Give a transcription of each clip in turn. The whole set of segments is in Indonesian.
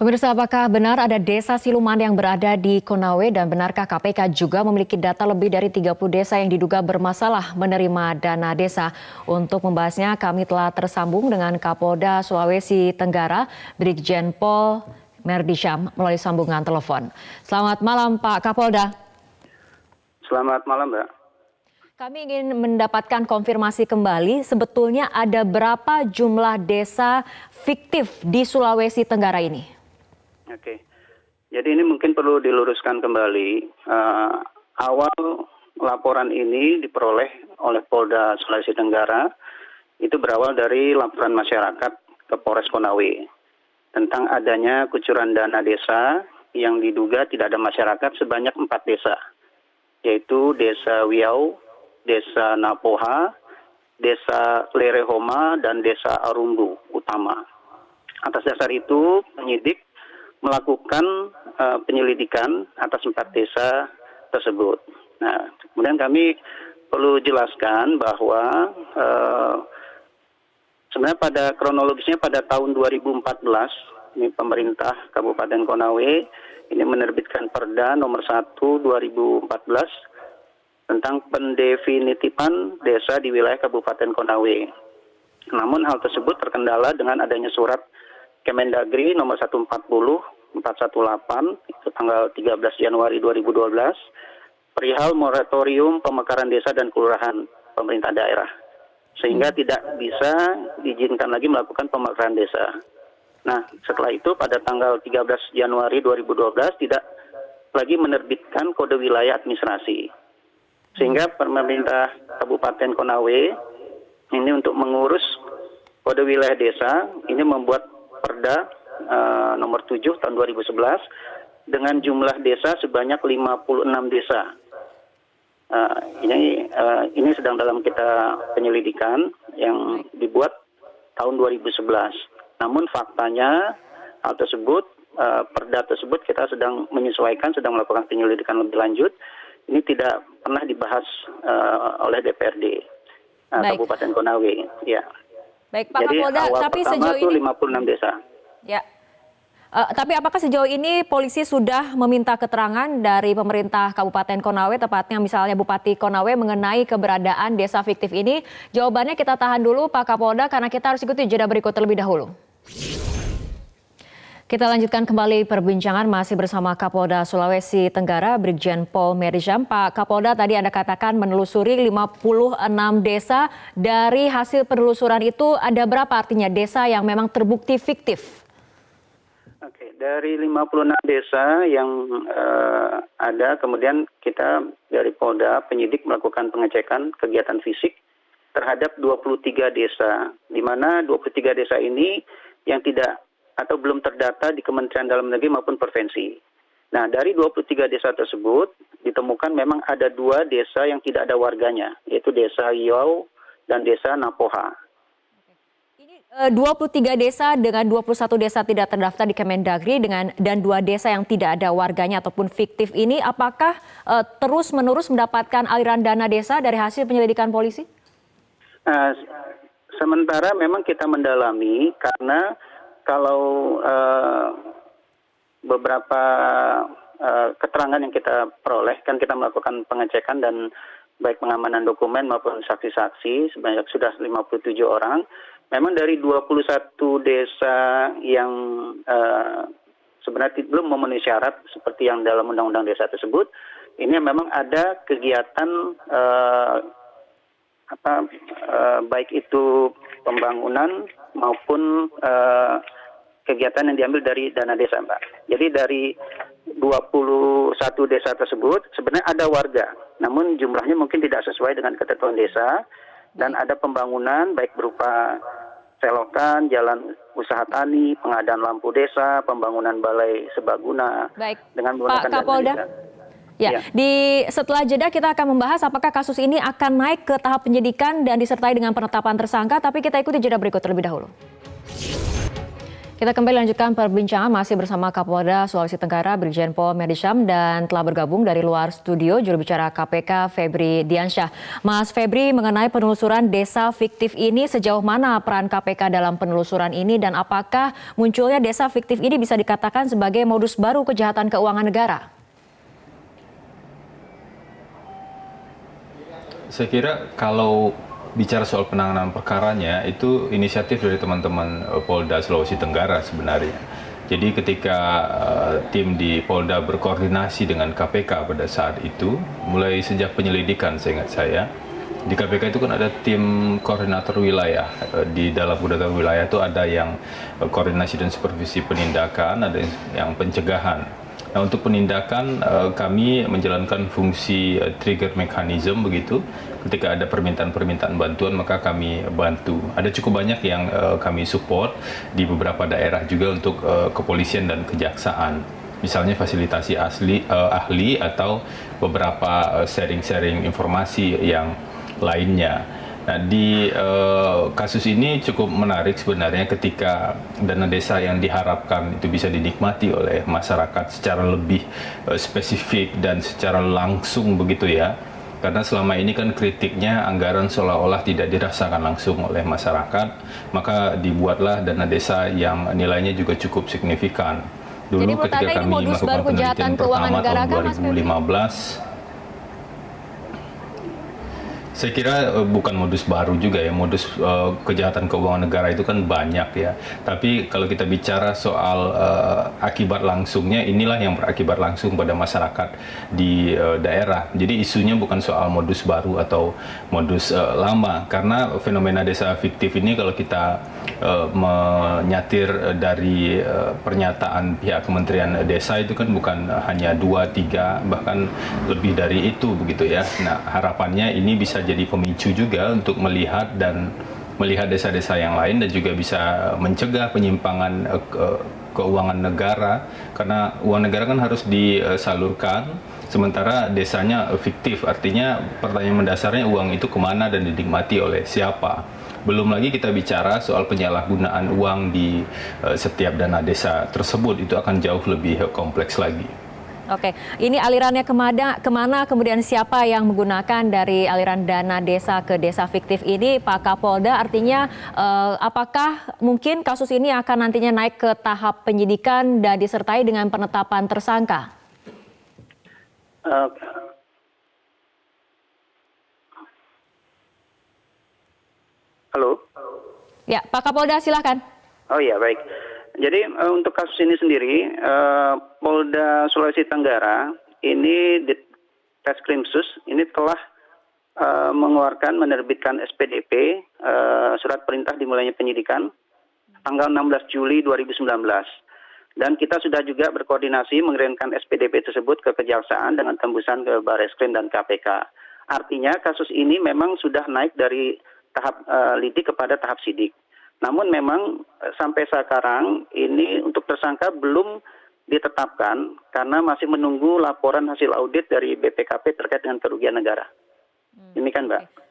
Pemirsa, apakah benar ada desa siluman yang berada di Konawe dan benarkah KPK juga memiliki data lebih dari 30 desa yang diduga bermasalah menerima dana desa? Untuk membahasnya kami telah tersambung dengan Kapolda Sulawesi Tenggara, Brigjen Pol Merdisyam melalui sambungan telepon. Selamat malam Pak Kapolda. Selamat malam Mbak. Kami ingin mendapatkan konfirmasi kembali sebetulnya ada berapa jumlah desa fiktif di Sulawesi Tenggara ini? Oke, jadi ini mungkin perlu diluruskan kembali. Awal laporan ini diperoleh oleh Polda Sulawesi Tenggara itu berawal dari laporan masyarakat ke Polres Konawe tentang adanya kucuran dana desa yang diduga tidak ada masyarakat sebanyak 4 desa, yaitu Desa Wiau, Desa Napoha, Desa Lerehoma, dan Desa Arumbu Utama. Atas dasar itu penyidik melakukan penyelidikan atas 4 desa tersebut. Nah, kemudian kami perlu jelaskan bahwa sebenarnya pada kronologisnya pada tahun 2014 ini pemerintah Kabupaten Konawe ini menerbitkan Perda nomor 1 2014 tentang pendefinitipan desa di wilayah Kabupaten Konawe. Namun hal tersebut terkendala dengan adanya surat Kemendagri nomor 140/418 itu tanggal 13 Januari 2012 perihal moratorium pemekaran desa dan kelurahan pemerintah daerah, sehingga tidak bisa diizinkan lagi melakukan pemekaran desa. Nah, setelah itu pada tanggal 13 Januari 2012 tidak lagi menerbitkan kode wilayah administrasi, sehingga pemerintah Kabupaten Konawe ini untuk mengurus kode wilayah desa ini membuat Perda nomor 7 tahun 2011 dengan jumlah desa sebanyak 56 desa. Ini sedang dalam kita penyelidikan yang dibuat tahun 2011. Namun faktanya hal tersebut, Perda tersebut kita sedang menyesuaikan, sedang melakukan penyelidikan lebih lanjut. Ini tidak pernah dibahas oleh DPRD Kabupaten Konawe. Ya. Baik Pak Jadi Kapolda, awal tapi pertama sejauh itu ini 56 desa. ya. Tapi apakah sejauh ini polisi sudah meminta keterangan dari pemerintah Kabupaten Konawe, tepatnya misalnya Bupati Konawe mengenai keberadaan desa fiktif ini? Jawabannya kita tahan dulu Pak Kapolda karena kita harus ikuti jeda berikut terlebih dahulu. Kita lanjutkan kembali perbincangan masih bersama Kapolda Sulawesi Tenggara, Brigjen Pol Merdisyam. Pak Kapolda, tadi Anda katakan menelusuri 56 desa. Dari hasil penelusuran itu ada berapa artinya desa yang memang terbukti fiktif? Oke, dari 56 desa yang ada, kemudian kita dari Polda penyidik melakukan pengecekan kegiatan fisik terhadap 23 desa, di mana 23 desa ini yang tidak atau belum terdata di Kementerian Dalam Negeri maupun provinsi. Nah, dari 23 desa tersebut ditemukan memang ada 2 desa yang tidak ada warganya, yaitu Desa Wiau dan Desa Napoha. Ini 23 desa dengan 21 desa tidak terdaftar di Kemendagri dan 2 desa yang tidak ada warganya ataupun fiktif ini, apakah terus-menerus mendapatkan aliran dana desa dari hasil penyelidikan polisi? Sementara memang kita mendalami karena kalau beberapa keterangan yang kita peroleh, kan kita melakukan pengecekan dan baik pengamanan dokumen maupun saksi-saksi sebanyak sudah 57 orang. Memang dari 21 desa yang sebenarnya belum memenuhi syarat seperti yang dalam undang-undang desa tersebut, ini memang ada kegiatan baik itu pembangunan maupun kegiatan yang diambil dari dana desa, Mbak. Jadi dari 21 desa tersebut sebenarnya ada warga, namun jumlahnya mungkin tidak sesuai dengan ketentuan desa, dan ada pembangunan baik berupa selokan, jalan usaha tani, pengadaan lampu desa, pembangunan balai serbaguna. Baik, dengan menggunakan Pak Kapolda. Ya, setelah jeda kita akan membahas apakah kasus ini akan naik ke tahap penyidikan dan disertai dengan penetapan tersangka, tapi kita ikuti jeda berikut terlebih dahulu. Kita kembali lanjutkan perbincangan masih bersama Kapolda Sulawesi Tenggara Brigjen Pol Merdisyam dan telah bergabung dari luar studio juru bicara KPK Febri Diansyah. Mas Febri, mengenai penelusuran desa fiktif ini, sejauh mana peran KPK dalam penelusuran ini dan apakah munculnya desa fiktif ini bisa dikatakan sebagai modus baru kejahatan keuangan negara? Saya kira kalau bicara soal penanganan perkaranya itu inisiatif dari teman-teman Polda Sulawesi Tenggara sebenarnya. Jadi ketika tim di Polda berkoordinasi dengan KPK pada saat itu, mulai sejak penyelidikan seingat saya, di KPK itu kan ada tim koordinator wilayah. Di dalam koordinator wilayah itu ada yang koordinasi dan supervisi penindakan, ada yang pencegahan. Nah, untuk penindakan kami menjalankan fungsi trigger mechanism begitu. Ketika ada permintaan-permintaan bantuan maka kami bantu. Ada cukup banyak yang kami support di beberapa daerah juga untuk kepolisian dan kejaksaan. Misalnya fasilitasi ahli atau beberapa sharing-sharing informasi yang lainnya. Nah, di kasus ini cukup menarik sebenarnya ketika dana desa yang diharapkan itu bisa dinikmati oleh masyarakat secara lebih spesifik dan secara langsung begitu ya. Karena selama ini kan kritiknya anggaran seolah-olah tidak dirasakan langsung oleh masyarakat, maka dibuatlah dana desa yang nilainya juga cukup signifikan. Dulu Jadi, ketika kami melakukan penelitian pertama tahun 2015, saya kira bukan modus baru juga ya, modus kejahatan keuangan negara itu kan banyak ya. Tapi kalau kita bicara soal akibat langsungnya, inilah yang berakibat langsung pada masyarakat di daerah. Jadi isunya bukan soal modus baru atau modus lama, karena fenomena desa fiktif ini kalau kita menyatir dari pernyataan pihak Kementerian Desa itu kan bukan hanya 2, 3, bahkan lebih dari itu begitu ya. Nah, harapannya ini bisa jadi pemicu juga untuk melihat desa-desa yang lain dan juga bisa mencegah penyimpangan keuangan negara, karena uang negara kan harus disalurkan sementara desanya fiktif. Artinya pertanyaan mendasarnya uang itu kemana dan dinikmati oleh siapa. Belum lagi kita bicara soal penyalahgunaan uang di setiap dana desa tersebut, itu akan jauh lebih kompleks lagi. Oke, ini alirannya kemana, kemudian siapa yang menggunakan dari aliran dana desa ke desa fiktif ini, Pak Kapolda? Artinya apakah mungkin kasus ini akan nantinya naik ke tahap penyidikan dan disertai dengan penetapan tersangka? Halo? Ya, Pak Kapolda silakan. Oh iya, baik. Jadi untuk kasus ini sendiri, Polda Sulawesi Tenggara ini di Reskrimsus ini telah menerbitkan SPDP, surat perintah dimulainya penyidikan, tanggal 16 Juli 2019. Dan kita sudah juga berkoordinasi mengirimkan SPDP tersebut ke Kejaksaan dengan tembusan ke Barreskrim dan KPK. Artinya kasus ini memang sudah naik dari tahap lidik kepada tahap sidik. Namun memang sampai sekarang ini untuk tersangka belum ditetapkan karena masih menunggu laporan hasil audit dari BPKP terkait dengan kerugian negara. Demikian, Mbak.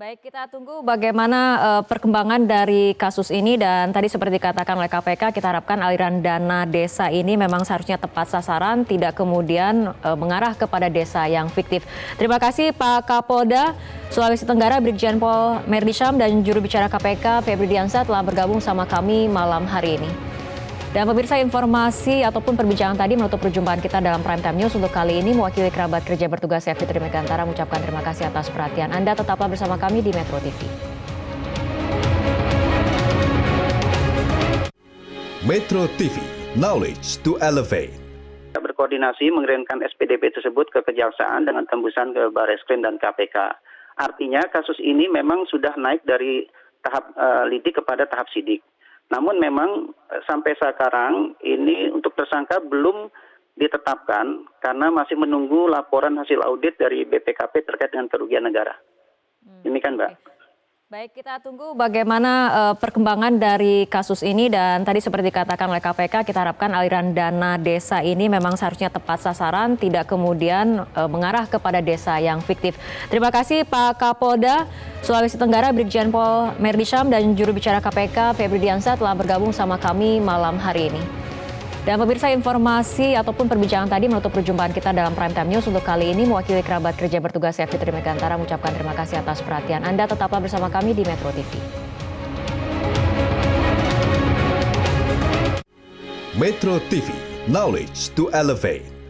Baik, kita tunggu bagaimana perkembangan dari kasus ini, dan tadi seperti dikatakan oleh KPK, kita harapkan aliran dana desa ini memang seharusnya tepat sasaran, tidak kemudian mengarah kepada desa yang fiktif. Terima kasih Pak Kapolda Sulawesi Tenggara Brigjen Pol Merdisyam dan juru bicara KPK Febri Diansyah telah bergabung sama kami malam hari ini. Dan pemirsa, informasi ataupun perbincangan tadi menutup perjumpaan kita dalam Prime Time News. Untuk kali ini mewakili kerabat kerja bertugas saya Fitri Megantara mengucapkan terima kasih atas perhatian Anda. Tetaplah bersama kami di Metro TV. Metro TV, knowledge to elevate. Kita berkoordinasi mengirimkan SPDP tersebut ke Kejaksaan dengan tembusan ke Barreskrim dan KPK. Artinya kasus ini memang sudah naik dari tahap lidik kepada tahap sidik. Namun memang sampai sekarang ini untuk tersangka belum ditetapkan karena masih menunggu laporan hasil audit dari BPKP terkait dengan kerugian negara. Demikian, Mbak. Baik, kita tunggu bagaimana perkembangan dari kasus ini dan tadi seperti dikatakan oleh KPK, kita harapkan aliran dana desa ini memang seharusnya tepat sasaran, tidak kemudian mengarah kepada desa yang fiktif. Terima kasih Pak Kapolda Sulawesi Tenggara Brigjen Pol Merdi Syam dan juru bicara KPK Febri Diansah telah bergabung sama kami malam hari ini. Dan pemirsa, informasi ataupun perbincangan tadi menutup perjumpaan kita dalam Prime Time News. Untuk kali ini mewakili kerabat kerja bertugas saya Fitri Megantara mengucapkan terima kasih atas perhatian Anda. Tetaplah bersama kami di Metro TV. Metro TV, knowledge to elevate.